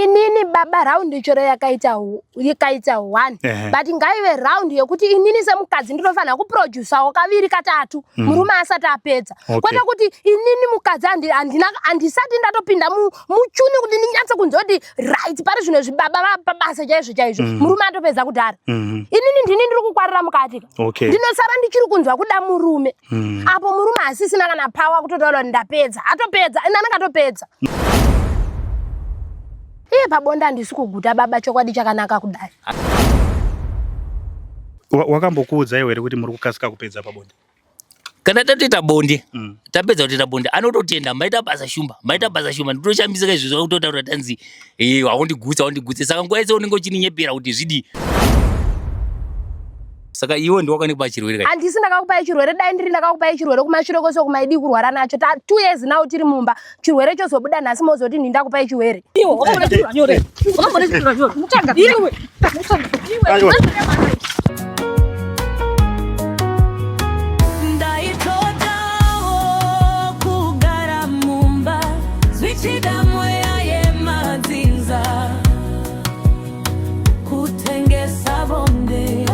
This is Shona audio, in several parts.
Inini baba round choro yakaita 1 but ngaive round yekuti inini semukadzi ndinofana kuproduce kaviri katatu murume asati apedza kwete kuti inini mukadzi andisati ndatopinda muchuni kuti ndinyatse kunzwa kuti right pari zvino zvibaba pabasa chaizvo murume atopedza kudhara inini ndini ndiri kukwarira mukati ndinosara ndichiri kunzwa kuda murume apo murume asisina kana power kutotaura ndapedza atopedza inani ngatopedza. Pabonda ndisi kuguta baba chokwadi chakanaka kudai. Wakambokuudza iwe kuti muri kukasika kupedza pabonde? Kana tatoita bonde, tapedza kutoita bonde, anototenda maita basa shumba ndinoshambisa izvozvo kutotaura tanzi waundigutsa saka nguva yese unenge uchinyepera kuti zvidi. Saka iwe ndiwakanipa chirwere kai? Handisi ndakakupa chirwere, dai ndiri ndakakupa chirwere kumashure kwese kumaidi kurwara nacho. 2 years now tiri mumba. Chirwere chozobuda nhasi mozoti ndinda kupa chirwere. Iwe wakambona chirwere. Mutanga. Iwe. Kugara mumba. Zvichida moya yemadzinza. Kutengesa bonde.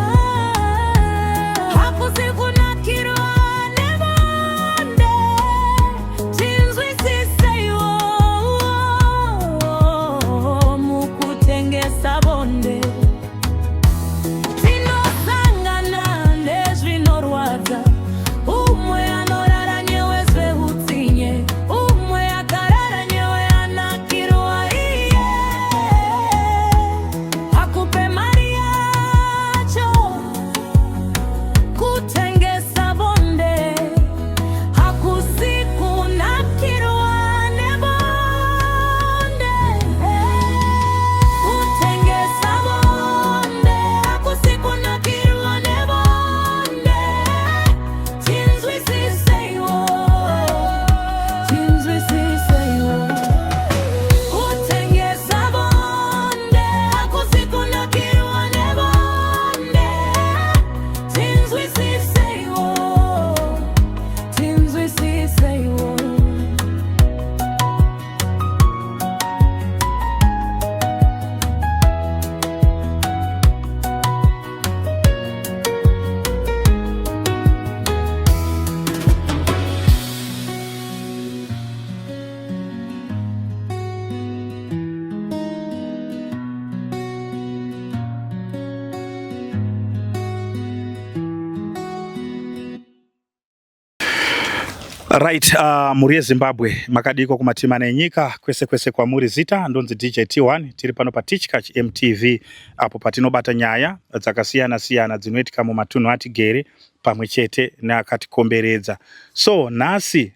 Right, muri Zimbabwe makadiko kumatimana enyika kwese kwa muri zita ndonzi DJ T1 tiri pano pa Teachcatch MTV apo patinobata nyaya dzakasiyana dzinoitika mu matunhu atigere pamwe chete neakatikomberedza. So nasi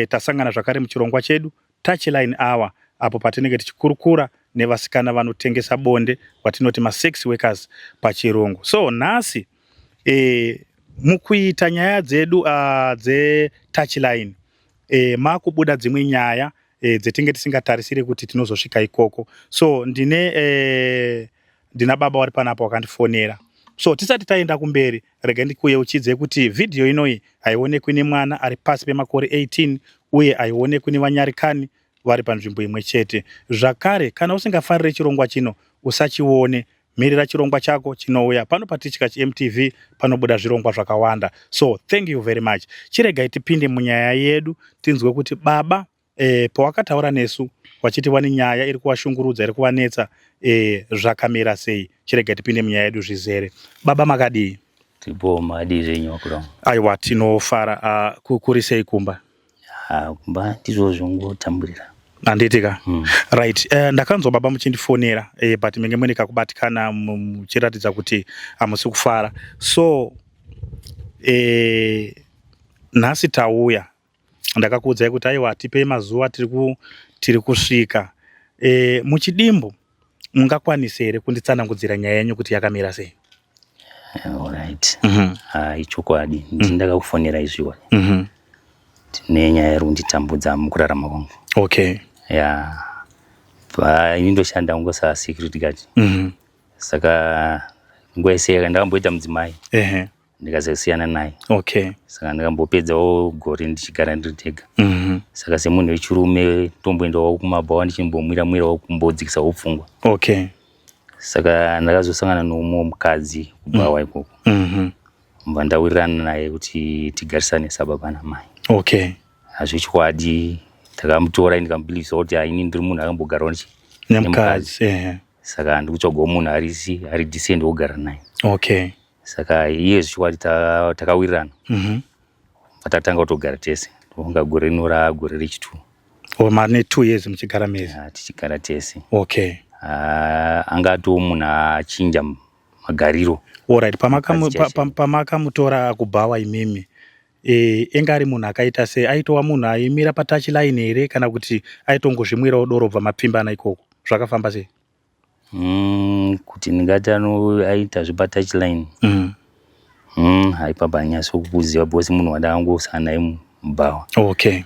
tasangana zvakare muchirongwa chedu Touchline Hour apo patinenge tichikurukura nevasikana vanotengesa bonde watinoti ma sex workers pachirungu. So nasi mukuita nyaya dzedu dze Touchline makubuda dzimwe nyaya dzetinge tisingatarisire kuti tinozosvika ikoko. So ndina baba wari panapo wakandifonera. So tisati taenda kumberi rega ndikuyeuchidze kuti video inoi haionekwi nemwana ari pasi pemakore 18 uye haionekwi nevanyarikani vari panzvimbo imwe chete. Zvakare kana usingafarire chirongwa chino usachione, mirira chirongwa chako chinouya pano pa Teachcatch MTV panobuda zvirongwa zvakawanda. So thank you very much. Chirega tipinde munyaya yedu tinzwe kuti baba pawakataura nesu wachiti wani nyaya iri kuwashungurudza iri kuwanetsa zvakamira sei. Chirega tipinde munyaya yedu zvizere. Baba makadii? Tipo madi zvenyu wakura. Aiwa tinofara kuri sei kumba? Kumba tizozvongotambirira. Anditika. Right. Ndakanzwa baba muchindifonera but menge mweneka kubatikana muchiratidza kuti amusi kufara. So nhasi tauya ndakakuudzai kuti aiwa tipe mazuva tiri kusvika. Muchidimbo mungakwanisa here kunditsanangudzira nyaya yenyu kuti yakamira sei? Alright. Ichokwadi ndakakufonera izviwa. Tine nyaya iri kunditambudza mukurarama kwangu. Okay. Yeah. Ini ndoshanda ngosa security guard. Saka nguwa yese ndakamboita mudzimai. ndikazosiyana naye. Okay. Saka ndakambopedzawo gore ndichigara ndiri ndega. Saka semunhu wechirume tomboendawo kumabhawa ndichimbomwira kumbodzikisawo pfungwa. Okay. Saka ndakazosangana nomumwe mukadzi kubhawa ikoko. Mbva ndawirirana naye kuti tigarisane sababa namai. Okay. Hazvichokwadi takamutora ndikamubhilivisa kuti inini ndiri munhu akambogarawo nemukadzi. Saka ndikutsvagawo munhu ari decent wogara naye. Okay. Saka iye zvichokwadi takawirirana. Patatanga kutogara tese. Ndonga gore rinora gore rechitu. Mane 2 years muchigara mezi. Tichigara tese. Okay. Angato munhu achinja magariro. Alright, pamakamutora kubhawa imimi enga ari munhu akaita sei, aitova munhu aimira patouchline here kana kuti aitongozvimwirawo doro bva mapfimbana ikoko, zvakafamba sei? Kuti ndingati aita zvepatouchline haipamba nyasi kukuziva bosi munhu wandangosangana naye mubhawa. Okay.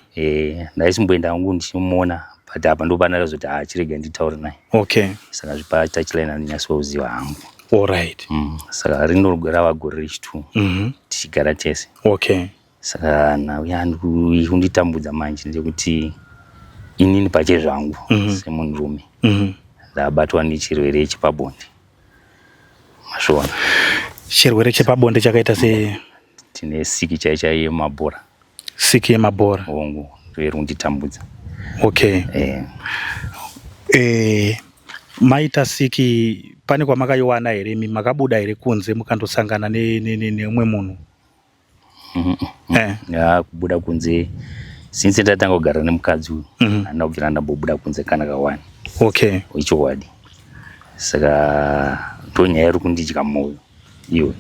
Ndaisimboenda hangu ndichimuona but apa ndopana zoti achirega nditaure naye. Okay. Saka zvepatouchline handinyaso kuziva hangu. Alright. Saka rava gore rechitu tichigara tese. Okay. Saka nauya kunditambudza manje ndekuti inini pache zvangu semunhurume ndabatwa nechirwere chepabonde. Masvona. Chirwere chepabonde chakaita sei? Tine siki chaicha yemabhora. Siki yemabhora. Ongo iri kunditambudza. Okay. Maita siki pane kwamakaiwana here makabuda here kunze mukandosangana neumwe munhu? Kubuda kunze since ndatanga kugara nemukadzi uyu handina kubvira ndambobuda kunze kana kawani. Okay. Ichokwadi. Saka ndonyaya iri kundidya mwoyo iwe.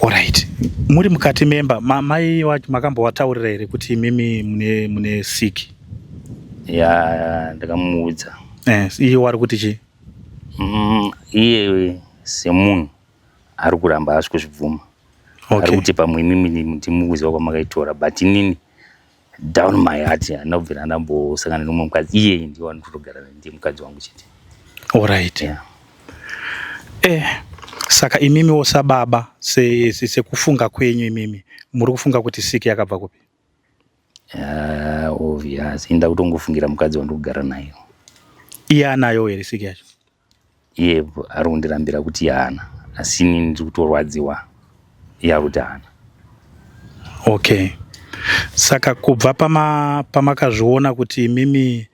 Alright. Muri mukati memba mai wacho makambovataurira here kuti imimi mune siki? Ndakamuudza. Iye wari kuti chii? Iye semunhu ari kuramba asi kuzvibvuma. Ari kuti pamwe imimi ndimuuziva kwamakaitora but inini down my heart handina kubvira ndambosangana nomumwe mukadzi. Iye ndiye wandinotogara ndiye mukadzi wangu chete. Alright. Saka imimi sababa sekufunga kwenyu imimi muri kufunga kuti siki yakabva kupi? Obvious. Inda kutongofungira mukadzi wandikugara naye. Iye anayo here siki yacho? Iye ari kundirambira kuti haana asi inini ndiri kutorwadziwa iye ari kuti haana. Okay. Saka kubva pamakazviona kuti imimi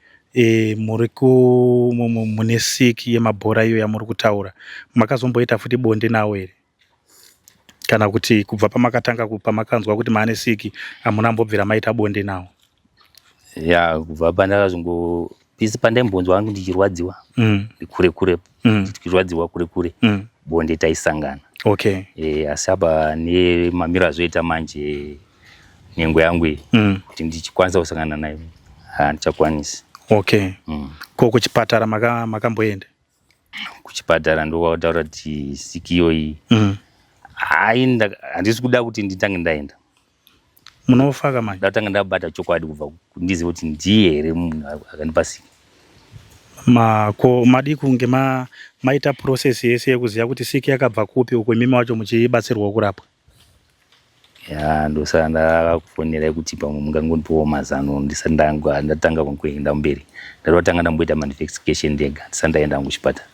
mune siki yemabhora iyo yamuri kutaura, makazomboita futi bonde nawo here? Kana kuti kubva pamakanzwa kuti maane siki hamuna mbobvira maita bonde nawo? Kubva pisi pandaimbonzwa hangu ndichirwadziwa kure ndichirwadziwa kure bonde taisangana. Okay. Asi apa nemamiro azoita manje nhengo yangu iyi kuti ndichikwanisa kusangana naye handichakwanisi. Okay. Ko kuchipatara makamboenda? Kuchipatara ndokutaura kuti siki iyoyi handisi kuda kuti nditange ndaenda. Munofaka manje? Ndatanga ndabata chokwadi kubva ndizive kuti ndiye here munhu akandipa siki. Ko madi kunge maita process yese yekuziva kuti siki yakabva kupi uko imimi wacho muchibatsirwa kurapwa? Ndosaka ndakakufonera kuti pamwe mungangondipawo mazano ndisati ndatanga kuenda mberi. Ndatanga ndamboita investigation ndega ndisati ndaenda kuchipatara.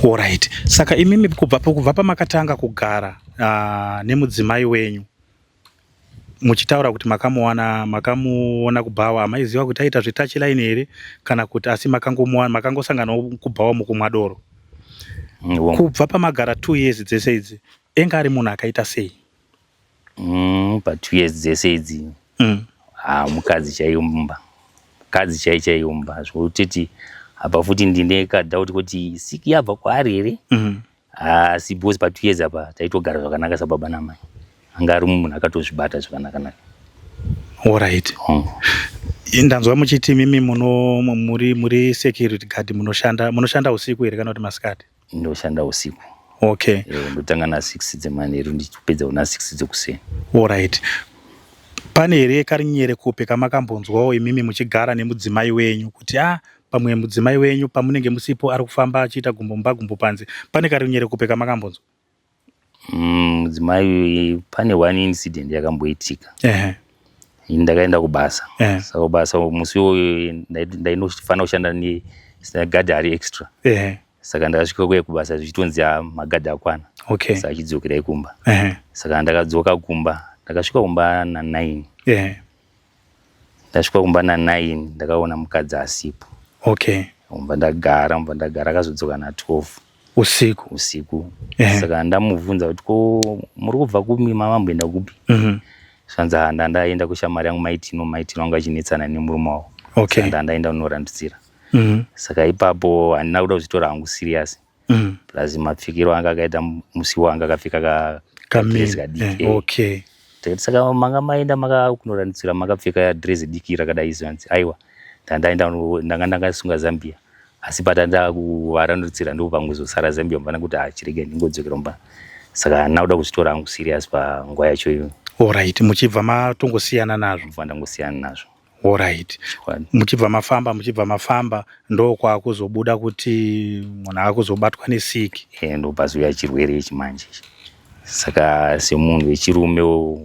Alright. Saka imimi kubva pamakatanga kugara nemudzimai wenyu muchitaura kuti makamuona kubhawa, maiziva kuti aita zvetouchline here kana kuti asi makangosanganawo kubhawa mukumwa doro? Kubva pamagara 2 years dzese idzi enga ari munhu akaita sei? Pa 2 years dzese idzi mukadzi chaiumba zvokutiti apa futi ndine kadhauti kuti siki yabva kwaari here. Asi bosi pa 2 years apa taitogara zvakanaka sababa namai. Anga ari munhu akatozvibata zvakanaka. Alright. Ndanzwa muchiti mimi muri security guard munoshanda usiku here kana kuti masikati? Ndoshanda usiku. Okay. Ndotanga na 6 dzemanheru ndichipedza una 6 dzekuseni. Alright. Pane here karinyere kupi kamakambonzwawo imimi muchigara nemudzimai wenyu kuti pamwe mudzimai wenyu pamunenge musipo ari kufamba achiita gumbo panze, pane karinyere kupi kamakambonzwa? Mudzimai pane one incident yakamboitika. Ndakaenda kubasa. Saka kubasa musi uyu ndainofanira kushanda negadhi ari extra. Saka ndakasvika kuye kubasa zvichitonzi magadhi akwana. Saka achidzokerai kumba. Saka ndakadzoka kumba. Ndakasvika kumba na9. Ndasvika kumba na9 ndakaona mukadzi asipo. Umba ndagara akazodzoka na12 usiku. Saka ndamubvunza kuti ko muri kubva kumi mamboenda kupi? Svanzi ndaenda kushamari yangu Maitino anga achinetsana nemurume wavo. Saka ndaenda kunorandutsira. Saka ipapo handina kuda kuzvitora hangu serious. Plus mapfekero anga akaita musi wanga akapfeka kadresi kadiki. Saka manga maenda kunorandutsira makapfeka dress diki rakadai zvanzi aiwa ndanga ndakasunga Zambia. Asi patanda kuvarandutsira ndo pangozosara Zambia mbana kuti chirege ndingodzokera mba. Saka handina kuda kuzvitora hangu serious panguva yacho iyoyo. Alright, muchibva matongosiyana nazvo. Ndangosiyana nazvo. Alright. Muchibva mafamba ndo kwakuzobuda kuti munhu akuzobatwa nesiki. Ndo pazuya chirwere chimanje. Saka semunhu wechirume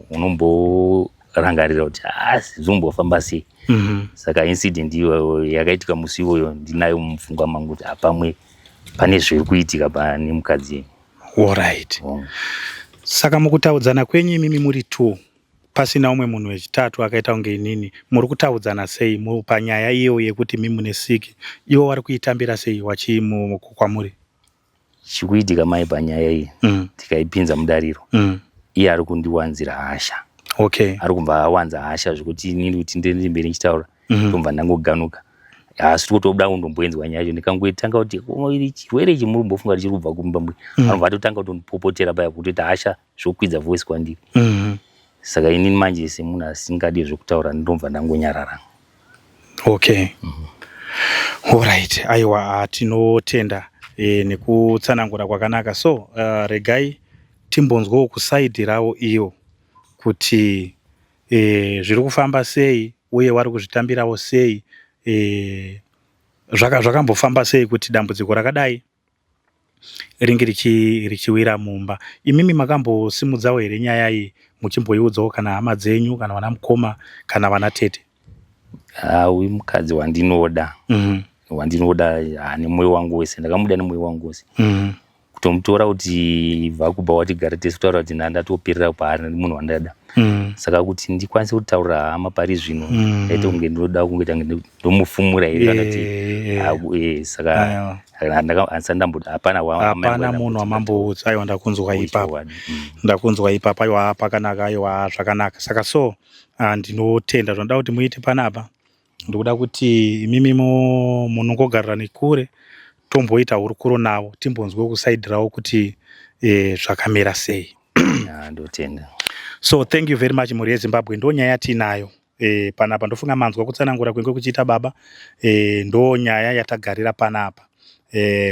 unomborangarira kuti zvizombofamba sei. Saka incident iyo yakaitika musi iwoyo ndinayo mupfungwa mangu kuti pamwe pane zviri kuitika pane mukadzi. Alright. Saka mukutaudzana kwenyu imimi muri 2 pasina umwe munhu wechitatu akaita kunge inini, muri kutaudzana sei panyaya iyo yekuti mimi mune siki? Iwo wari kuitambira sei wachimuko kwamuri? Chikuitika mai panyaya iyi tikaipinza mudariro. Iye ari kundiwanzira hasha. Ari kubva awanza hasha zvokuti inini kuti ndiri mberi nchitaura tobva ndangoganuka. Asi totoda kundomboenzwa nyaya yacho ndikangotanga kuti iri chirwere ichi muri kumbofunga kuti chiri kubva kumba mbwe. Anobva atotanga kutondipopotera paya kuti hasha zvokwidza voice kwandiri. Saka inini manje semunhu asingadi zvokutaura ndomva ndangonyarara. Alright, aiwa tinotenda nekutsanangura kwakanaka. So regai timbonzwawo kusaidhi ravo iyo kuti zviri kufamba sei uye wari kuzvitambirawo sei, zvakambofamba sei kuti dambudziko rakadai ringe richiwira mumba. Imimi makambosimudzawo here nyaya iyi muchimboiudzawo kana hama dzenyu kana vana mukoma kana vana tete? Uyu mukadzi wandinoda nemwoyo wangu wese, ndakamuda nemwoyo wangu wese. Kutomutora kuti vakubva watigara tese kutaura kuti ndatoperera paari munhu wandada. Saka kuti ndikwanise kutaura hama pari zvino ndaita kunge ndinoda kungoita ndomufumura here. Saka hapana munhu wamamboudza aiwa ndakunzwa ipapo aiwa pakanaka aiwa zvakanaka. Saka so ndinotenda zvinoda kuti muite panapa ndikuda kuti imimi munongogarira nekure tomboita hurukuro navo timbonzwe kusaidhirawo kuti zvakamera sei. Ndotenda. So thank you very much muri yeZimbabwe. Ndo nyaya tinayo panapa. Ndofunga manzwa kutsanangura kwenge kuchiita baba ndo nyaya yatagarira panapa.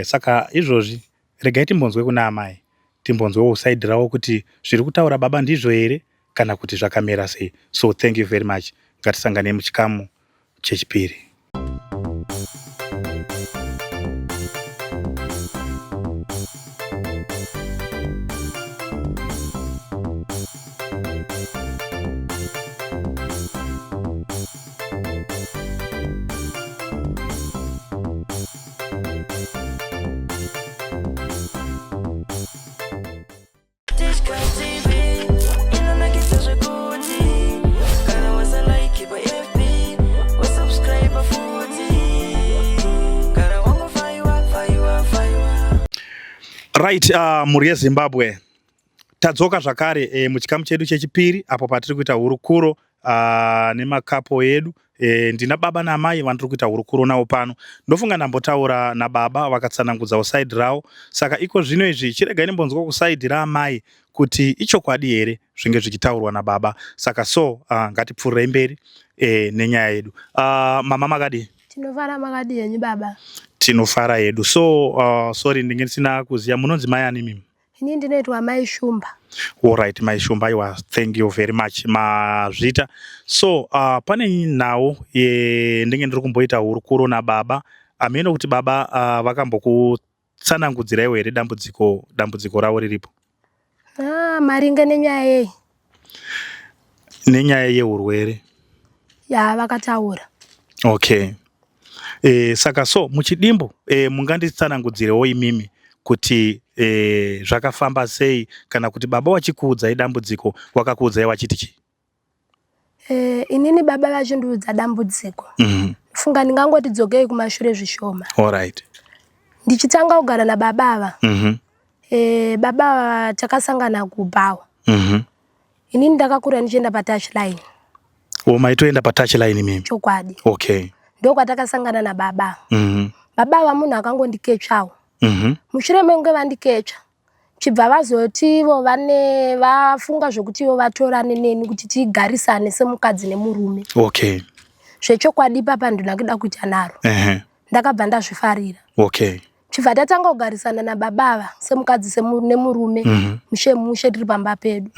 Saka izvozvi regai timbonzwe kuna amai, timbonzwewo kusaidhirawo kuti zviri kutaura baba ndizvo here kana kuti zvakamera sei. So thank you very much. Ngatisangane muchikamu chechipiri. Right, muri yeZimbabwe tadzoka zvakare muchikamu chedu chechipiri apo patiri kuita hurukuro nemakapo edu. Ndina baba namai vandiri kuita hurukuro navo pano. Ndofunga ndambotaura nababa vakatsanangudzawo saidhi ravo. Saka iko zvino izvi chiregai ndimbonzwa kusaidhi raamai kuti ichokwadi here zvinge zvichitaurwa nababa. Saka so ngatipfurirei mberi nenyaya yedu. Mama makadi? Tinofara makadi yenyu baba? Tinofara yedu. So sorry ndinge ndisina kuziya munonzi mai ani mimi? Ini ndinoitwa Mai Shumba. Alright, Mai Shumba, iwa thank you very much mazvita. So pane nhau ndinge ndiri kumboita hurukuro nababa. Ameno kuti baba vakambokutsanangudziraiwo here dambudziko ravo riripo? Maringe nenyaya yei? Nenyaya yeurwere. Ya, vakataura. Okay. Saka so muchidimbu munganditsanangudzirewo imimi kuti zvakafamba sei kana kuti baba wachikuudza idambudziko wakakuudzai wachiti chi? Inini baba vachindiudza dambudziko. Funga ndingangoti dzokei kumashure zvishoma. All right. Ndichitanga kugara nababa ava. Baba takasangana kuBhawa. Inini ndakakura ndichienda patouchline. Maitoenda patouchline mimi? Chokwadi. Okay. Ndokwatakasangana nababa. Baba ava munhu akangondikechawo. Mushure menge vandikecha. Chibva vazoti ivo vafunga zvokuti ivo vatorane neni kuti tigarisane semukadzi nemurume. Okay. Zvechokwadi papa ndinoda kuita naro. Ndakabva ndazvifarira. Okay. Chibva tatanga kugarisana nababa ava semukadzi nemurume. Mushe tiri pamba pedu.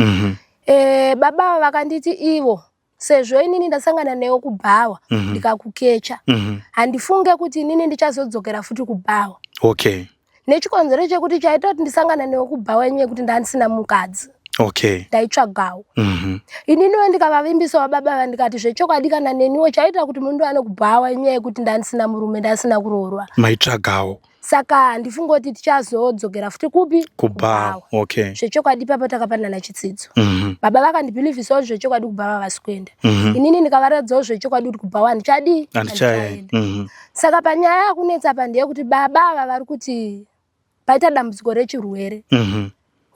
Baba ava vakanditi ivo sezvo inini ndasangana newe kuBhawa ndikakukecha. Handifunge kuti inini ndichazodzokera futi kuBhawa. Okay. Nechikonzero chekuti chaita kuti ndisangana newe kuBhawa nyenyaya kuti ndandisina mukadzi. Okay. Ndaitsvagawo. Ininiwo ndikavavimbisawo baba ava ndikati zvechokwadi kana neniwo chaita kuti mundu ane kuBhawa nyenyaya yekuti ndandisina murume ndasina kuroorwa. Maitsvagawo. Saka ndifunga kuti tichazodzokera futi kupi? kuBhawa. Okay. Zvechokwadi papa takapanana chitsidzo. Baba vakandibhilivhisawo zvechokwadi kuBhawa vasikuenda. Inini ndikavaradzawo zvechokwadi kuti kuBhawa ndichadi? Handichaenda. Saka panyaya yakunetsa apa ndeyekuti baba ava vari kuti paita dambudziko rechirwere.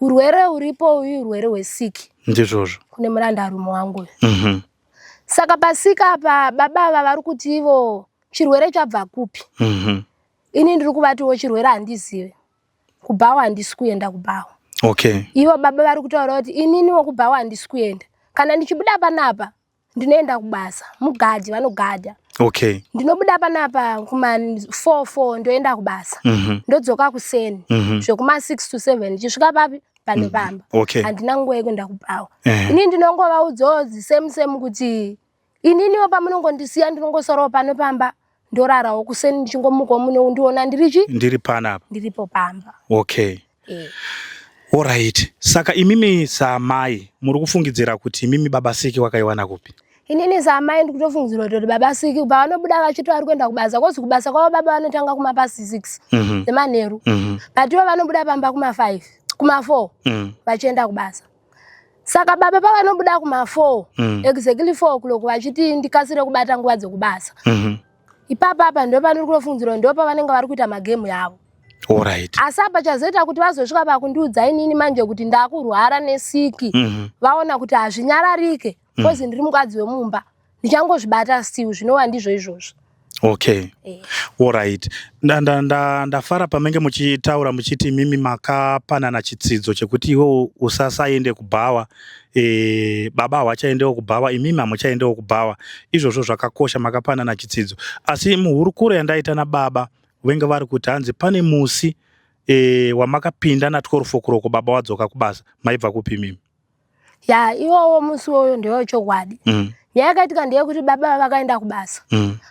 Urwere uripo uyu urwere hwesiki. Ndizvozvo. Kune murandarume wangu. Saka pasika apa baba ava vari kuti ivo chirwere chabva kupi? Ini ndiri kuvatiwo chirwere handizive. kuBhawa handisi kuenda kuBhawa. Okay. Ivo baba vari kutaura kuti ininiwo kuBhawa handisi kuenda. Kana ndichibuda panapa ndinoenda kubasa. Mugadhi vanogadha. Okay. Ndinobuda panapa kuma 4 ndoenda kubasa. Ndodzoka kuseni. Zvekuma 6 to 7 ndichisvika papi? Pane pamba. Okay. Handina nguva yekuenda kuBhawa. Inini ndinongovaudzawo same kuti ininiwo pamunongondisiya ndinongosarawo pano pamba. Ndorarawo kuseni ndichingomuka munondiona ndirichi? Ndiri panapa. Ndiripo pamba. Okay. All right. Saka imimi saamai muri kufungidzira kuti imimi baba Siki wakaiwana kupi? Inini saamai ndikutofungidzira kuti baba Siki pavanobuda vachiti vari kuenda kubasa, kozi kubasa kwavo baba vanotanga kumapasi 6 nemanheru. But ivo vanobuda pamba kuma 5, kuma 4 vachienda kubasa. Saka baba pavanobuda kuma 4 exactly 4 o'clock vachiti ndikasire kubata nguva dzokubasa. Ipapa apa ndo panori kutofungidzira ndo pavanenge vari kuita magemu yavo. All right. Asi apa chazoita kuti vazosvika pakundiudza inini manje kuti ndakurwara nesiki. Vaona kuti hazvinyararike. Kozi ndiri mukadzi wemumba. Ndichangozvibata still zvinova ndizvo izvozvo. Okay. All right. Ndafara pamenge muchitaura muchiti mimi makapanana chitsidzo chekuti iwe usasaende kuBhawa. Baba hawachaendewo kuBhawa, imimi hamuchaendewo kuBhawa. Izvozvo zvakakosha, makapanana chitsidzo. Asi muhurukuro yandaita nababa venge vari kuti hanzi pane musi wamakapinda na 12 o'clock baba wadzoka kubasa. Maibva kupi mimi? Ya, iwowo musi woyo ndewo chokwadi. Nyaya yakaitika ndeyekuti baba vakaenda kubasa.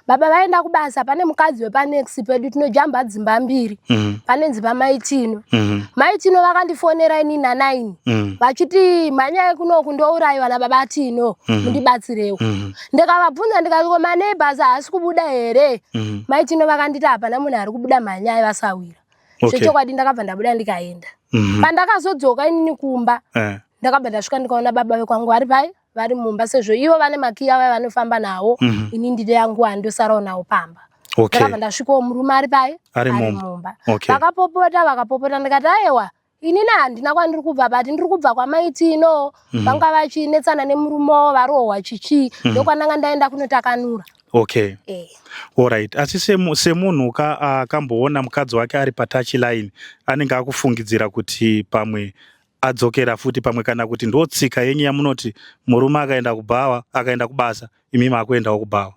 Baba vaenda kubasa pane mukadzi wepanext pedu tinojamba dzimba 2. Pane dzimba Maitino. Maitino vakandifonera inini na9. Vachiti manyaya kunoku ndourayiwa nababa Tino. Mundibatsirewo. Ndikavabvunza ndikati ko maneighbors haasi kubuda here? Maitino vakanditi hapana munhu ari kubuda manyaya vasawira. Zvechokwadi ndakabva ndabuda ndikaenda. Pandakazodzoka inini kumba. Ndakabva ndasvika ndikaona baba vekwangu vari pai? Vari mumba sezvo ivo vane makiya vaya vanofamba nawo. Ini ndiri yangu handosarawo nawo pamba. Ndakabva ndasvikawo murume ari pai? Ari mumba. Vakapopota ndikati aiwa inini handina kwandiri kubva bati ndiri kubva kwaMaitino. Vanga vachinetsana nemurume wavo varohwa chichi. Ndokwananga ndaenda kunotakanura. Okay. All right. Asi semunhu akamboona mukadzi wake ari patouchline anenge akufungidzira kuti pamwe adzokera futi pamwe kana kuti ndotsika yenyu yamunoti murume akaenda kuBhawa akaenda kubasa imimi akuendawo kuBhawa.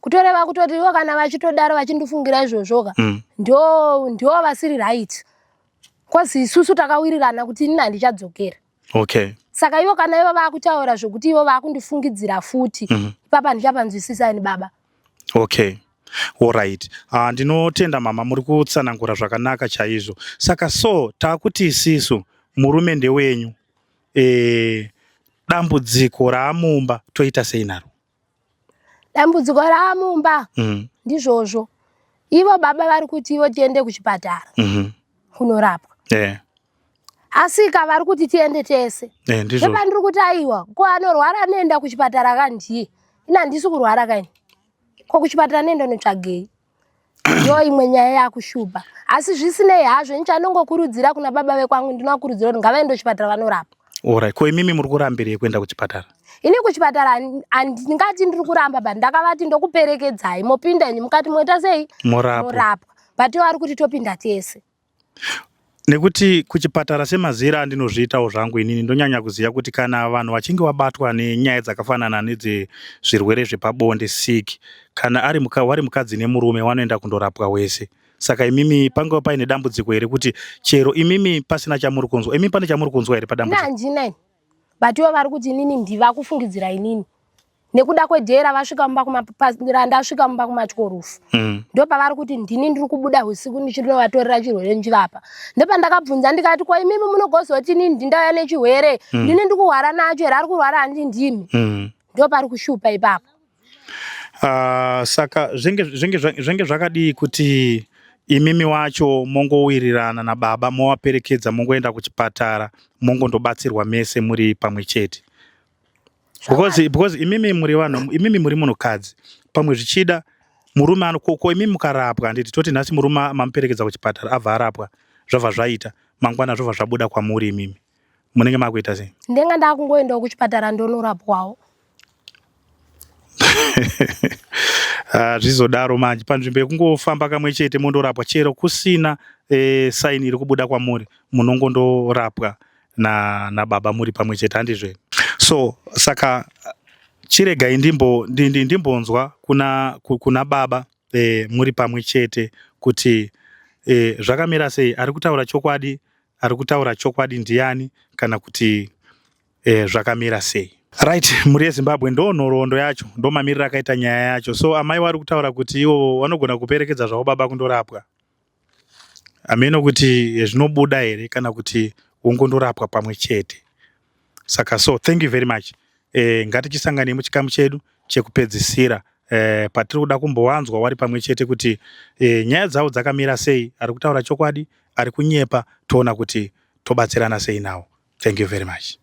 Kutoreva kutoti ivo kana vachitodaro vachindifungira izvozvoka ndiwo vasiri right. Kozi isusu takawirirana kuti inini handichadzokera. Okay. Saka ivo kana ivo vakutaura zvokuti ivo vakundifungidzira futi ipapa ndichapanzwisisa ni baba. Okay. All right. Ndinotenda mama muri kutsanangura zvakanaka chaizvo. Saka takuti isisu murume ndewenyu dambudziko raamumba toita sei naro? Dambudziko raamumba ndizvozvo. Ivo baba vari kuti ivo tiende kuchipatara kunorapwa. Asi vari kuti tiende tese. Ndopa ndiri kuti aiwa, ko anorwara nenda kuchipatara kandiye. Ina handisi kurwara kaini. Ko kuchipatara nenda notsvagei. Ndo imwe nyaya yakushupa. Asi zvisinei hazvo nichanongokurudzira kuna baba vekwangu ndinokurudzira kuti ngavaende kuchipatara vanorapwa. Alright, ko imimi muri kurambirei kuenda kuchipatara? Ini kuchipatara ndingati ndiri kuramba bani ndakavati ndokuperekedzai mopinda ini mukati moita sei? Morapwa. But vari kuti topinda tese. Nekuti kuchipatara semazira andinozviitawo zvangu inini ndonyanya kuziva kuti kana vanhu vachinge vabatwa nenyaya dzakafanana nedzezvirwere zvepabonde sick, kana wari mukadzi nemurume vanoenda kundorapwa wese. Saka imimi pange paine dambudziko here kuti chero imimi pasina chamuri kunzwa? Imimi pane chamuri kunzwa here padambudziko? Handinai. But ivo vari kuti inini ndiva kufungidzira inini. Nekuda kwedhera vasvika ndasvika mumba kumatyorufu. Ndopa vari kuti ndini ndiri kubuda usiku ndichinovatorera chirwere ndichivapa. Ndopa ndakabvunza ndikati ko imimi munogozoti inini ndindauya nechirwere, ndini ndiri kurwara nacho here ari kurwara handi ndimi. Ndopa ari kushupa ipapo. Saka zvenge zvakadii kuti imimi wacho mongowirirana nababa movaperekedza mongoenda kuchipatara mongondobatsirwa mese muri pamwe chete? Because imimi muri vanhu, imimi muri munhukadzi, pamwe zvichida murume ko imimi mukarapwa, handiti toti nhasi murume mamuperekedza kuchipatara abva arapwa zvabva zvaita mangwana zvabva zvabuda kwamuri imimi, munenge makuita sei? Ndenga ndakungoendawo kuchipatara ndonorapwawo. Zvizodaro manje panzvimbo yekungofamba kamwe chete mondorapwa chero kusina saini iri kubuda kwamuri munongondorapwa nababa muri pamwe chete, handizve? So saka chiregai ndimbonzwa kuna baba muri pamwe chete kuti zvakamira sei, ari kutaura chokwadi, ari kutaura chokwadi ndiani, kana kuti zvakamira sei? Right, muri yeZimbabwe ndo nhoroondo yacho, ndo mamiriro akaita nyaya yacho. So amai vari kutaura kuti ivo vanogona kuperekedza zvavo baba kundorapwa. Ameno kuti zvinobuda here kana kuti wongondorapwa pamwe chete. Saka so thank you very much. Ngatichisangane muchikamu chedu chekupedzisira patiri kuda kumbowanzwa wari pamwe chete kuti nyaya dzavo dzakamira sei, ari kutaura chokwadi, ari kunyepa, toona kuti tobatsirana sei nawo. Thank you very much.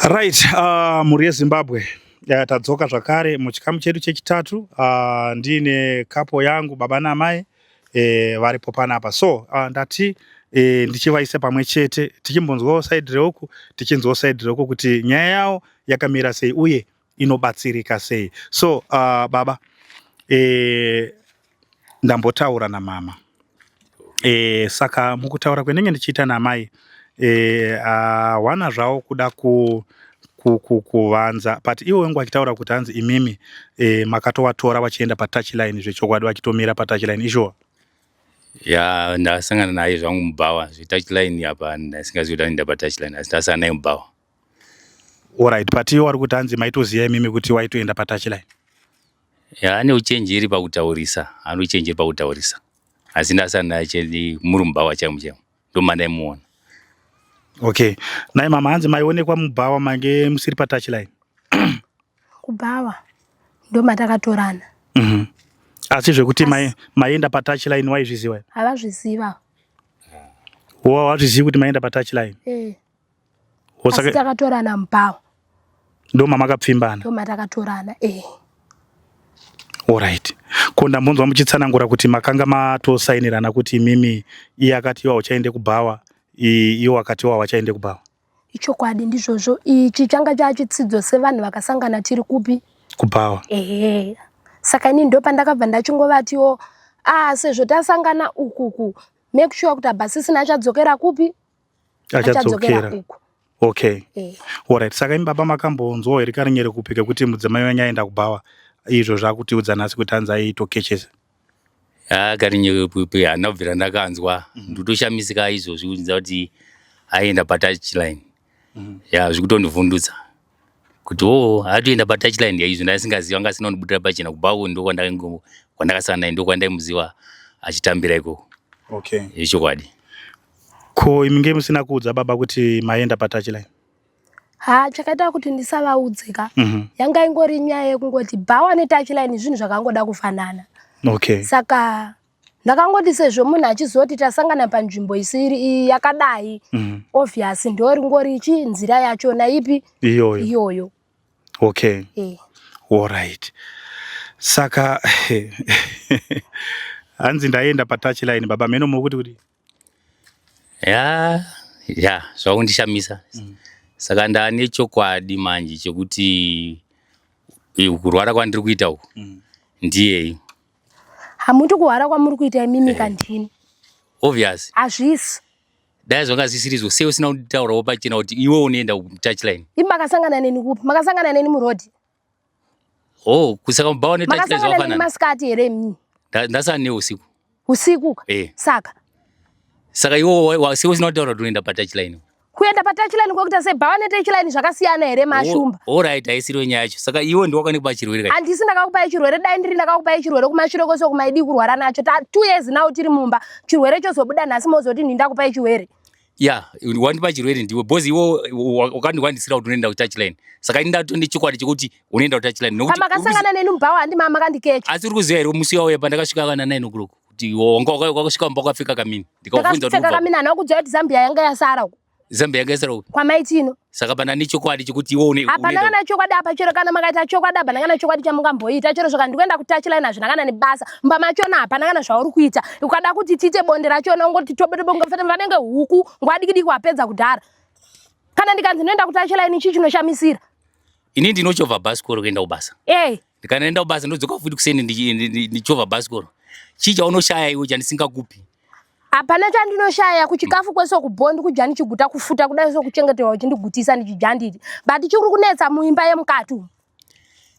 Right, muri yeZimbabwe tadzoka zvakare muchikamu chedu chechitatu. Ndine kapo yangu baba namai varipo panapa. So ndati ndichivaisa pamwe chete tichimbonzwawo side reuku tichinzwawo side reuku kuti nyaya yavo yakamira sei uye inobatsirika sei. So baba ndambotaura namama saka mukutaura kwenenge ndichiita namai wana zvavo kuda kuvanza but iwo wengu achitaura kuti hanzi imimi makatovatora vachienda patouchline zvechokwadi vachitomira patouchline izvo ya ndasangana naye zvangu mubhawa zvetouchline apa ndasingazivi kuti anoenda patouchline asi ndasangana naye mubhawa. Alright, but iwo vari kuti hanzi maitoziva imimi kuti waitoenda patouchline? Ya ane uchenjeri pakutaurisa, ane uchenjeri pakutaurisa asi ndasangana naye muri mubhawa chaimo chaimo ndomandaimuona. Okay, naye mama hanzi maionekwa mubhawa mange musiri patouchline? Kubhawa ndo matakatorana. Asi zvekuti maienda patouchline waizviziva? Havazviziva. Wazviziva kuti maienda patouchline? Asi takatorana mubhawa. Ndo mamakapfimbana? Ndo matakatorana. Alright. Ko ndambonzwa muchitsanangura kuti makanga matosainirana kuti mimi iye akati iwa uchaende kubhawa, iwo akati iwa wachaende kubhawa? Ichokwadi ndizvozvo. Ichi changa chachitsidzo sevanhu vakasangana tiri kupi? Kubhawa. Saka ini ndo pandakabva ndachingovatiwo sezvo tasangana ukuku make sure kuti abhasisina achadzokera kupi? Achadzokera uku. Okay. Alright, saka imi baba makambonzwawo here karinyere kupika kuti mudzimai wenyu aenda kubhawa izvo zvakutiudza nhasi kuti hanzi aitokechesa? Karinyere kupika handabvira ndakanzwa ndotoshamisika izvozvi kudzinza kuti aenda patouchline. Ya zvikutondivhundutsa kuti atoenda patouchline yaizvo ndasingaziva anga asina kundibudira pachena kubhawa ndo kwandakasangana naye ndo kwandaimuziva achitambira ikoko. Okay. Ichokwadi. Ko imi nge musina kuudza baba kuti maenda patouchline? Chakaita kuti ndisavaudzika. Yanga ingori nyaya yekungoti bhawa netouchline zvinhu zvakangoda kufanana. Okay. Saka ndakangoti sezvo munhu achizoti tasangana panzvimbo isiri yakadai obvious ndori ngori nzira yachona ipi? Iyoyo. Okay. Alright. Saka hanzi ndaenda patouchline baba meno mukuti kuti? Ya zvakundishamisa. Saka ndane chokwadi manje chekuti kurwara kwandiri kuita uku ndiyei. Hamuti kurwara kwamuri kuita imimi kandini? Obvious. Hazvisi. Dai zvanga zvisiri izvo sei usina kunditaurawo pachena kuti iwe unoenda patouchline? Imi makasangana neni kupi? Makasangana neni murodhi? Kusaka mubhawa netouchline zvakafanana? Makasangana neni masikati here mimi? Ndasangana newe usiku. Usiku? Saka iwe sei usina kutaura kuti unoenda patouchline? Kuenda patouchline kwekuita sebhawa netouchline zvakasiyana here mashumba? Alright, haisiriwo nyaya yacho. Saka iwe ndiwakanikwa chirwere kai? Handisi ndakakupai chirwere, dai ndiri ndakakupai chirwere kumashure kwese kumaidi kurwara nacho. 2 years nawo tiri mumba. Chirwere chozobuda nhasi mozoti ndakupai chirwere. Ya, wandipa chirwere ndiwe. Bozi iwe wakandikwanisira kuti unoenda kutouchline. Saka ini ndatondi chokwadi chekuti unoenda kutouchline nokuti pamakasangana neni mubhawa handi mama makandikecha. Asi uri kuziva here musi wauya pandakasvika kana 9 o'clock kuti wakasvika mumba wakapfeka kamini. Ndikabvunza kuti kamini hana kudziva kuti Zambia yanga yasara uku. Zambia yanga yasara uku. Kwamaitino. Saka pana nechokwadi chekuti iwe unoenda. Hapana kana chokwadi apa chero kana makaita chokwadi apa kana chokwadi chamungamboita chero zvoka ndikuenda kutouchline hazvinakana nebasa. Mba machona hapana kana zvauri kuita. Ukada kuti tiite bonde rachona ungoti tobodobonga fete vanenge huku ngwadikidiki wapedza kudhara. Kana ndikanzi noenda kutouchline ichi chinoshamisira. Ini ndinochovha bhasikoro kuenda kubasa. Ndikanoenda kubasa ndodzoka futi kuseni ndichovha bhasikoro. Chii chaunoshaya iwe chandisingakupi? Hapana chandinoshaya kuchikafu kwese kubhondi kudya ndichiguta kufuta kudai sokuchengeterwa uchindigutisa ndichidya ndiri. But chiri kunetsa muimba yemukati.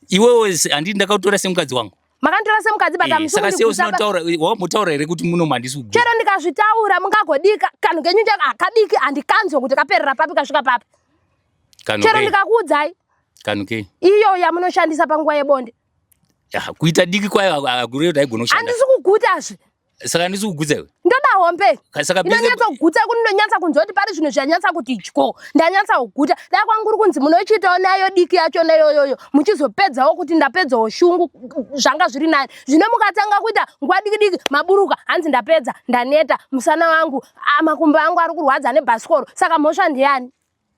Iwewe handii ndakautora semukadzi wangu? Makanditora semukadzi bata musoro. Saka sei usina kutaura wamutaura here kuti muno mandisi kugura? Chero ndikazvitaura mungagodika kanhu kenyu akadiki handikanzwa kuti kaperera papi kasvika papi. Chero ndikakuudzai. Kanhu kei? Iyo yamunoshandisa panguva yebonde. Kuita diki kwayo akureu daigonoshanda. Handisi kugutazve. Saka handisi kugutsa iwe? Ndoda hombe. Saka inonyatsa kugutsa kunonyatsa kunzwa kuti pari zvinhu zvanyatsa kuti tyo. Ndanyatsa kuguta. Dai kwanguri kunzi munochitawo nayo diki yacho nayoyoyo. Muchizopedzawo kuti ndapedzawo shungu zvanga zviri nani. Zvino mukatanga kuita nguva diki maburuka hanzi ndapedza ndaneta musana wangu makumbo angu ari kurwadza nebhasikoro. Saka mhosva ndiyani?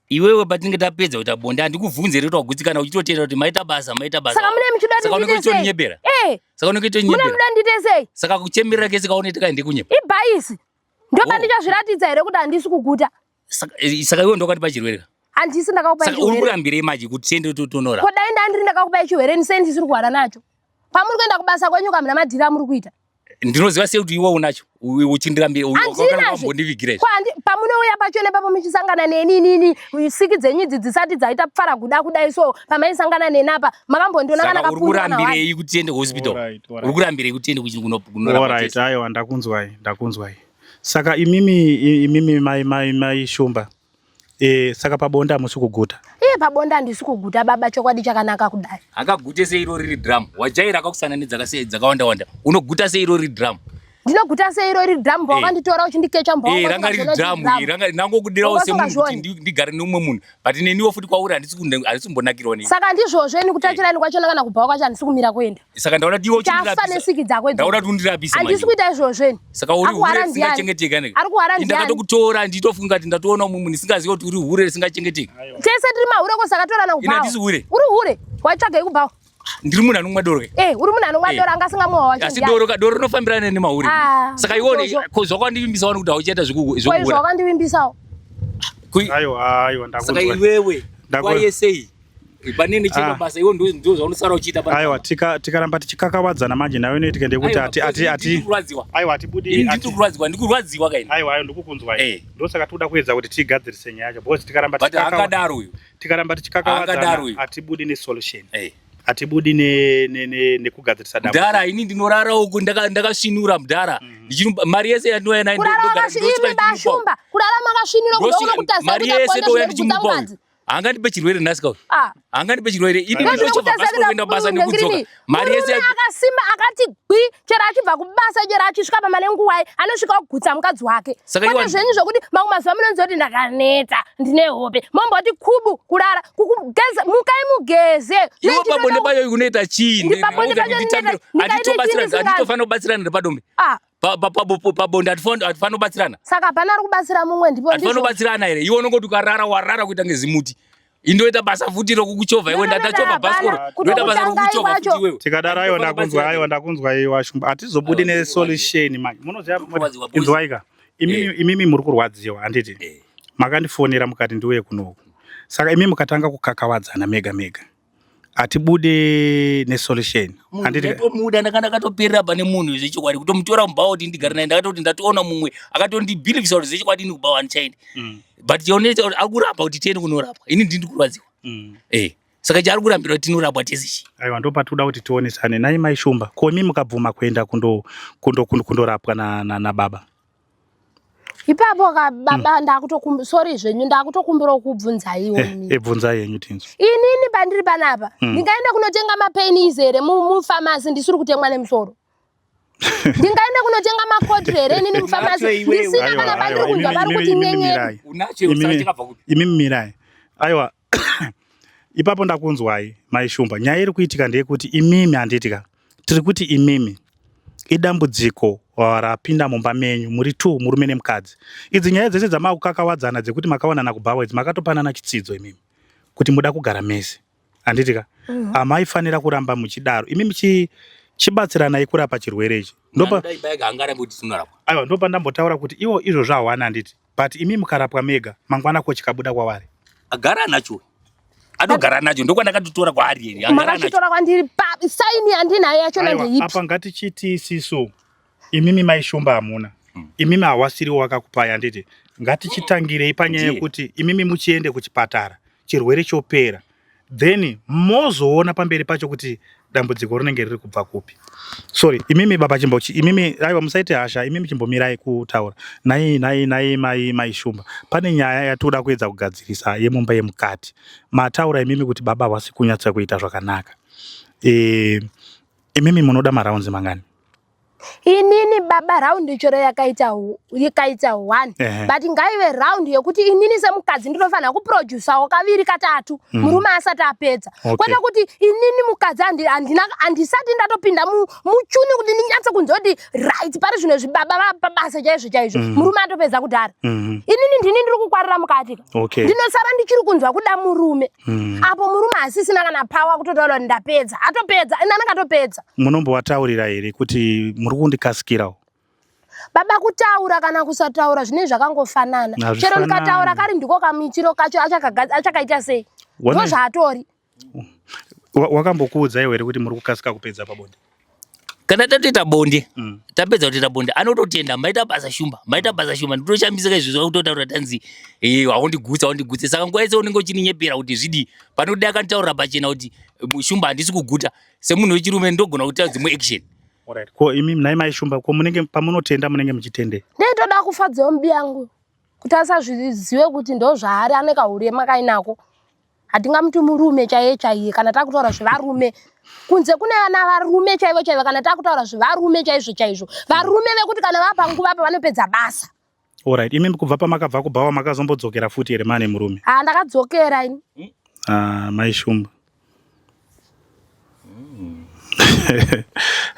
Iwewe patinenge tapedza kuita bonde handikubvunze here kuti wagutsikana uchitotenda kuti maita basa. Saka mune muchida kuti ndiite sei? Saka unokuita nyebera. Mune muda ndiite sei? Saka kuchemerera kese kauneteka ndi kunyeba. Ibhaisi. Ndoka ndichazviratidza here kuti handisi kuguta. Saka iwe ndokatipa chirwere. Andisi ndakakupa chiwere. Saka urambire maji kuti tiende totonora. Ko dai ndandiri ndakakupa chiwere ni sendi siri kuhara nacho. Pamuri kuenda kubasa kwenyu kamuna madhira muri kuita. Ndinoziva sei kuti iwe unacho. Uchindirambe ukandivigira. Pamunouya pacho nepapo muchisangana neni siki dzenyu dzisati dzaita pfara kuda so pamaisangana nenapa makambondiona kana kapunda. Saka urambirei kuti tiende hospital. Urambirei kuti tiende kunora. Alright, ayo ndakunzwai. Saka imimi mai Shumba. Saka pabonda musikuguta. Pabonda ndisikuguta baba chokwadi chakanaka kudai. Akagute sei irori drum. Wajaira akakusana dzakawanda. Unoguta sei irori drum. Ndinoguta sei irori drum wakanditora uchindikecha mbongo. Ranga ri drum nangokudirawo semunhu ndigare nomwe munhu. But neniwo futi kwauri handisimbonakirwa nei. Saka ndizvozvo eni kutachirani kwachona kana kubva kwacho handisikumira kuenda. Saka ndaona diwo uchindirapisa. Chafa nesiki dzako. Ndaona kuti undirapisa manje. Handisikuita izvozvo eni. Saka uri hure risingachengeteka nei. Ari kuhara ndiani. Ndakatokutora nditofunga kuti ndatoona umwe munhu isingazivi kuti uri hure risingachengeteka. Tese tiri mahure saka torana kubva. Ina ndisi hure. Uri hure. Watsvaga ikubva. Ndiri munhu anomwa doro. Uri munhu anomwa doro angasingamwa wacho. Asi doro rinofambirana nemahure. Saka iwone zvakandivimbisa kuti hauchaita zvekuhura. Ko zvakandivimbisawo. Aiwa ndakunzwa. Saka iwewe kwaye sei? Panene chino basa iwo ndo zvaunosara uchiita pana. Aiwa tikaramba tichikakawadzana manje nawe inoiti kende kuti ati aiwa atibudi ndikurwadziwa kaini. Aiwa ndikukunzwa. Ndosaka toda kuedza kuti tigadzirise nyaya yacho because tikaramba akadaro uyu. Tikaramba tichikakawadzana atibudi ne solution. Atibudi nekugadzirisa dambudziko. Mudhara ini ndinorara uko ndakasvinura mudhara. Mari yese yandinoya nayo ndogara ndosvika. Kurara makasvinura kuona kuti mari yese ndoya ndichimupa. Angandipe chirwere nhasika uyu. Angandipe chirwere ini ndinochobva kuenda kubasa nekudzoka. Mari yese akasimba akati gwi chero achibva kubasa chero achisvika pamane nguwai anosvika kugutsa mukadzi wake. Kwete zvenyu zvokuti mamwe mazuva munonzi kuti ndakaneta ndine hope. Momboti kubu kurara kugeza mukai mugeze. Iwo pabonde payo unoita chii? Atitofanira kubatsirana nepadombe. Pabonde atifanira kubatsirana. Saka hapana ari kubatsira mumwe ndipo ndizvo. Atifanira kubatsirana here. Iwo unongoti ukarara warara kuita ngezimuti. Indoita basa futi rokukuchovha iwe ndatachovha bhasikoro. Ndoita basa rokukuchovha futi iwewe. Tikadaro aiwa ndakunzwa iwe Shumba. Atizobudi ne solution manje. Munoziva inzwaika. Imimi muri kurwadziwa handiti. Makandifonera mukati ndiuye kunoku. Saka imimi mukatanga kukakawadzana mega. Atibude ne solution. Handiti. Muda ndakatoperera pane munhu zvechikwadi kutomutora mubhawa kuti ndigare naye ndakatoti ndatoona mumwe akatondibhilivisa kuti zvechikwadi ndini kubhawa ndichaenda. But chioneta akurapa kuti tiende kunorapwa. Ini ndiri kurwadziwa. Saka chari kurambira kuti tinorapwa tese. Aiwa ndopatuda kuti tionesane naye mai Shumba. Ko mimi mukabvuma kuenda kundorapwa na baba. Ipapo baba sorry zvenyu ndakutokumbira kubvunza iwo ini. Bvunza yenyu tinzo. Inini pandiri panapa. Ndingaenda kunotenga mapenisi here mufamasi ndisiri kutemwa nemusoro. Ndingaenda kunotenga makodhi here inini mufamasi ndisina kana pandiri kunzwa vari kuti nyenyeri. Unacho usacheka pakuti. Imimi mirai. Aiwa. Ipapo ndakunzwai mai Shumba. Nyaya iri kuitika ndeyekuti imimi handitika. Tiri kuti imimi idambudziko rapinda mumba menyu muri 2 murume nemukadzi. Idzi nyaya dzese dzamakukakawadzana dzekuti makawanana kubhawa idzi makatopanana chitsidzo imimi kuti muda kugara mese. Handitika. Amaifanira kuramba muchidaro. Imimi chibatsirana kurapa chirwere ichi. Aiwa ndopa ndambotaura kuti iwo izvo zvawana handiti. But imimi mukarapwa mega mangwana ko chikabuda kwavari. Agara nacho. Adogara nacho ndokwandakatotora kwaari eri. Makachitora kwandiri saini handinayo yacho ndeipi. Apa ngatichiti isiso. Imimi mai Shumba hamuna. Imimi hawasiriwo wakakupaya handiti. Ngatichitangirei panyaya yekuti imimi muchiende kuchipatara. Chirwere chopera. Then mozoona pamberi pacho kuti dambudziko rinenge riri kubva kupi. Sorry, imimi baba chimbochi. Imimi aiwa musaite hasha. Imimi chimbomirai kutaura. Nai mai Shumba. Pane nyaya yatoda kuedza kugadzirisa yemumba yemukati. Mataura imimi kuti baba wasi kunyatsa kuita zvakanaka. Imimi munoda maraunzi mangani? Inini baba raundi choro yakaita 1 but ngaive raundi yekuti inini semukadzi ndinofanira kuprodusawo kaviri katatu murume asati apedza. Kwete kuti inini mukadzi handisati ndatopinda muchuni kuti ndinyatse kunzwa kuti right pari zvino zvibaba pabasa chaizvo murume atopedza kudhara. Inini ndini ndiri kukwarira mukati. Ndinosara ndichiri kunzwa kuda murume. Apo murume asisina kana power kutotaura kuti ndapedza. Atopedza, inani akatopedza. Munombowataurira here kuti muri kundikasikirawo. Baba kutaura kana kusataura zvine zvakangofanana. Chero ndikataura kari ndiko kamitiro kacho achakaita sei? Ndo zvatori. Wakambokuudza iwe kuti muri kukasika kupedza pabonde. Kana tatoita bonde, tapedza kutoita bonde, anototenda maita basa shumba ndinoshambisa izvo kutotaura tanzi waundigutsa saka nguva yese unenge uchinyepera kuti zvidi panode akantaurira pachena kuti shumba handisi kuguta semunhu wechirume ndogona kuita dzimwe action. Alright. Ko imi nai mai shumba ko munenge pamunotenda munenge muchitende. Ndinoda kufadza mbi yangu kuti asazvizive kuti ndo zvaari ane kahurema kainako. Hatingamuti murume chaiye kana takutaura zvevarume. Kunze kune vana varume chaivo kana takutaura zvevarume chaizvo. Varume vekuti kana vapa nguva pavanopedza basa. Alright. Imi kubva pamakabva kubhawa makazombodzokera futi ere mane murume? Ndakadzokera ini. Mai shumba.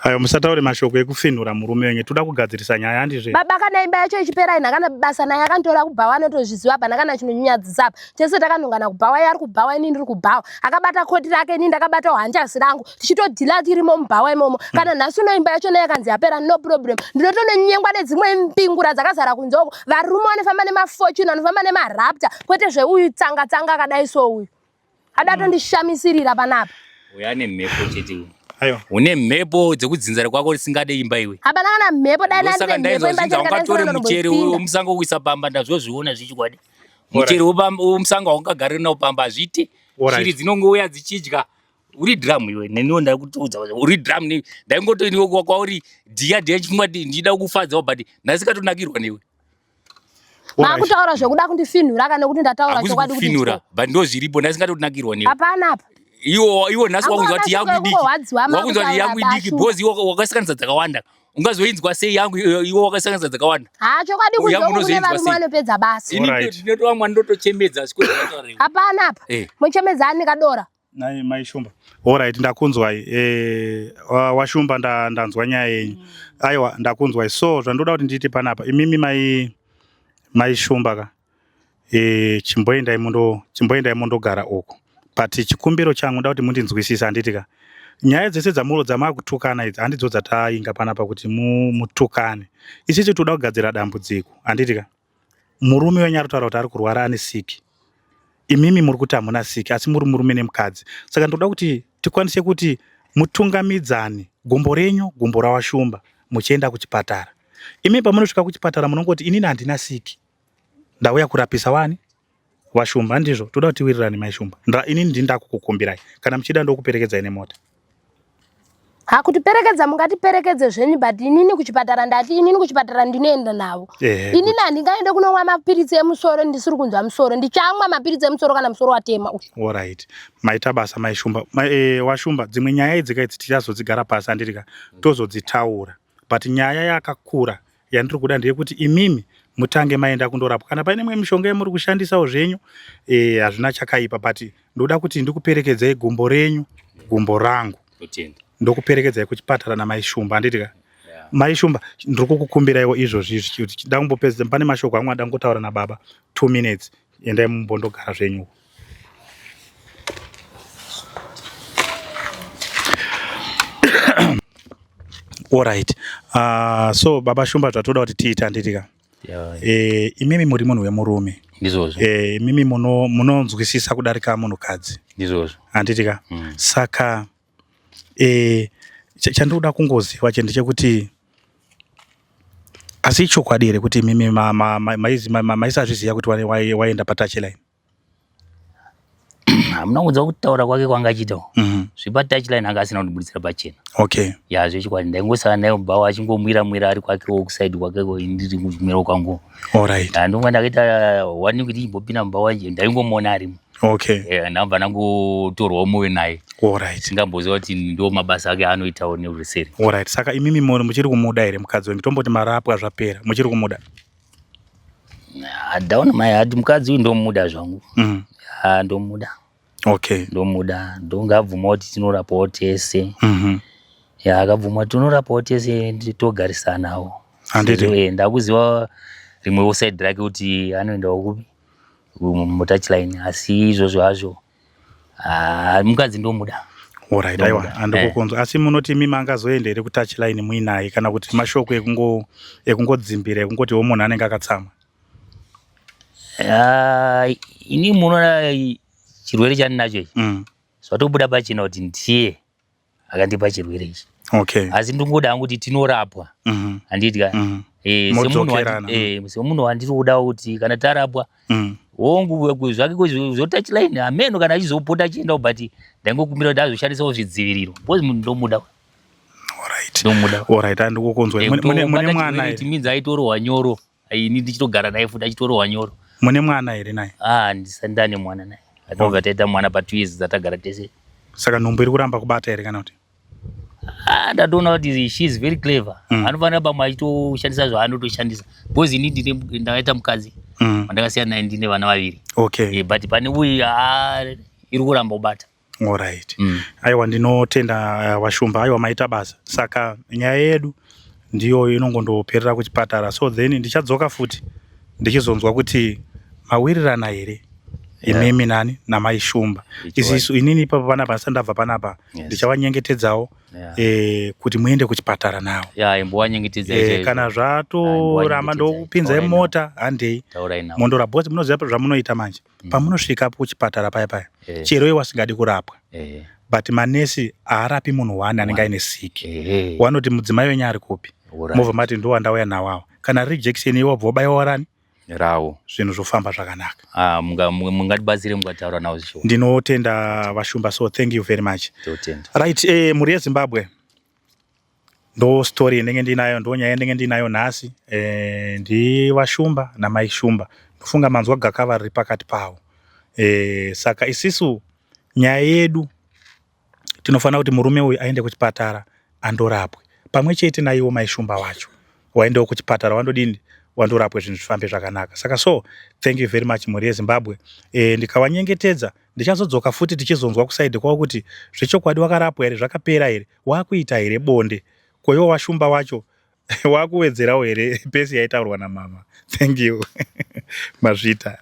Ayo musataure mashoko ekufinura murume wenyu toda kugadzirisa nyaya handizve. Baba kana imba yacho ichipera ina kana basa naye akantora kubhawa anotozviziva pana kana chinonyadzisa. Tese takanongana kubhawa yari kubhawa ini ndiri kubhawa. Akabata koti rake ini ndakabata hanjasi rangu. Tichitodhila tirimo mubhawa imomo. Kana nhasi uno imba yacho naye kanzi yapera no problem. Ndinotononyengwa nedzimwe mpingura dzakazara kunzoko. Varume vanofamba nemafortune vanofamba nemaraptor kwete zveuyu tsanga akadai so uyu. Adatondishamisirira panapa. Uyane mhepo chete. Ayo. Une mhepo dzekudzinzara kwako risingade imba iwe. Hapana kana mhepo dai nani mhepo imba chakadai. Ungatore mucheri womusango kuisa pamba ndazvozviona zvichikwadi. Mucheri womusango wakagara nawo pamba azviti. Shiri dzinongouya dzichidya. Uri drum iwe neniwo ndakutiudza uri drum ndaingotoiniwo kwauri dia chifungwa ndida kufadzawo but ndasingatonakirwa newe. Makutaura zvekuda kundifinura kana kuti ndataura chokwadi kuti finura but ndo zviripo ndasingatonakirwa newe. Hapana apa. Iwo nhasi wakunzwa kuti yangu idiki. Wakunzwa kuti yangu idiki because iwo wakasanganisa dzakawanda. Ungazoinzwa sei yangu iwo wakasanganisa dzakawanda. Chokwadi kuti kune varume vanopedza basa. Ndinotowa mwana ndotochemedza sikwedi zvataura. Hapana apa. Muchemedzani kadora. Nai mai shumba. Alright ndakunzwai. Washumba ndanzwa nyaya yenyu. Aiwa ndakunzwai. So zvandoda kuti ndiite panapa. Imimi mai shumba ka. Chimboendai mundogara uko. But chikumbiro changu nda kuti mundinzwisisa handitika. Nyaya dzese dzamakutukana idzi handidzo dzatainga panapa kuti mutukane. Isisi toda kugadzira dambudziko handitika. Murume wenyu ari kutaura kuti ari kurwara ane siki. Imimi muri kuti hamuna siki asi muri murume nemukadzi. Saka ndoda kuti tikwanise kuti mutungamidzane gumbo renyu gumbo rawashumba muchienda kuchipatara. Imi pamunosvika kuchipatara munongoti inini handina siki. Ndauya kurapisa wani? Washumba handizvo toda kuti wirirane mai shumba. Inini ndinda kukukumbirai kana muchida ndokuperekedzai nemota. Kuti perekedza mungatiperekedze zvenyu but inini kuchipatara ndati inini kuchipatara ndinoenda navo. Inini handingaende kunomwa mapiritsi emusoro ndisiri kunzwa musoro ndichamwa mapiritsi emusoro kana musoro watema. Alright. Maita basa mai shumba. Washumba dzimwe nyaya idzi kaidzi tichazodzigara pasi handitika tozodzitaura. But nyaya yakakura yandiri kuda ndeyekuti imimi mutange maenda kundorapwa kana paine imwe mishonga yamuri kushandisawo zvenyu hazvina chakaipa but ndoda kuti ndikuperekedzei gumbo renyu gumbo rangu ndokuperekedzai kuchipatara namai shumba handitika. Mai shumba ndiri kukukumbiraiwo izvozvi kuti dangombopedza pane mashoko amwe adangotaura nababa 2 minutes endai mumbondogara zvenyu. Alright. So baba shumba zvatoda kuti tiite handitika. Imimi muri munhu wemurume. Ndizvozvo. Imimi munonzwisisa kudarika munhukadzi. Ndizvozvo. Handitika. Saka chandoda kungoziva chende chekuti asi chokwadi here kuti imimi maisazviziva kuti waenda patouchline. Hamuna kudza kutaura kwake kwanga achitawo. Zvipa touchline anga asina kundibuditsira pachena. Okay. Ya zvechikwadi ndaingosara naye mubhawa achingomwira ari kwake wokusaidi kwake ndiri kumira kwangu. Alright. Ndonga ndakaita wani kuti imbopinda mubhawa ndaingomuona arimo. Okay. Ndabva nangotorwawo moyo naye. Alright. Singamboziva kuti ndo mabasa ake anoitawo neuriseri. Alright. Saka imimi muchiri kumuda here mukadzi wenyu tomboti marapwa zvapera muchiri kumuda. Ndaona mai hati mukadzi uyu ndomuda zvangu. Ndomuda. Okay. Ndomuda ndongabvuma kuti tinorapawo tese. Akabvuma tinorapawo tese togarisanawo. Ndakuziva rimwewo side rake kuti anoendawo kupi mutouchline asi izvozvo hazvo mukadzi ndomuda. Alright, aiwa andikukunzwa. Asi munoti mimi angazoenda ere kutouchline muinayi kana kuti mashoko ekungodzimbira ekungoti munhu anenge akatsama? Ini munoona chirwere chandinacho ichi zvatobuda pachena kuti ndiye akandipa chirwere ichi. Okay. Asi ndingoda hangu kuti tinorapwa. Handiti ka? Semunhu wandiri kuda kuti kana tarapwa hongu zvake zvotouchline ameno kana achizopota achienda but ndangokumbira kuti azoshandisawo zvidziviriro. Because munhu ndomuda. Alright, andikukunzwa. Mune mwana ere? Timinza aitorohwa nyoro. Ini ndichitogara naye futi achitorohwa nyoro. Mune mwana ere naye? Ndisandane mwana naye. Atobva taita mwana pa 2 years dzatagara tese. Saka nhumbu iri kuramba kubata ere kana kuti? Ndatoona kuti she is very clever. Anofanira pamwe achitoshandisa zvaanotoshandisa. Because ini ndaita mukadzi. Ndakasiyana naye ndine vana vaviri. Okay. But pane uyu iri kuramba kubata. Alright. Aiwa ndinotenda Vashumba, aiwa maita basa. Saka nyaya yedu ndiyo inongondoperera kuchipatara. So then ndichadzoka futi ndichizonzwa kuti mawirirana ere inemi nani namai Shumba. Isisu inini ipapo panapa sandabva panapa ndichavanyengetedzawo kuti muende kuchipatara nawo. Imbowanyengetedza kana zvatoramba ndokupinza mota handei mondora bhozi munoziva zvamunoita manje pamunosvika kuchipatara paya chero wasingadi kurapwa but manesi haarapi munhu wani anenge aine siki wanoti mudzimai wenyu ari kupi mobva mati ndowandauya nawawo kana rejection iwobva wabaiwa warani rawo zvinhu zvofamba zvakanaka. Mungatibatsire mukataura nawo zvisho. Ndinotenda Vashumba, so thank you very much. Right, muri yeZimbabwe ndo story ndenge ndinayo, ndo nyaya ndenge ndinayo nhasi. Ndi Vashumba namai Shumba ndofunga manzwa gakava riri pakati pawo. Saka isisu nyaya yedu tinofanira kuti murume uyu aende kuchipatara andorapwe pamwe chete naiwo mai Shumba wacho waendawo kuchipatara wandodini wandorapwe zvinhu zvifambe zvakanaka. Saka so thank you very much muri yeZimbabwe. Ndikawanyengetedza ndichazodzoka futi tichizonzwa kusaidi kwawo kuti zvechokwadi wakarapwa here, zvakapera here, wakuita here bonde, koiwo Vashumba wacho wakuwedzerawo here pesi yaitaurwa namama. Thank you. Mazvita.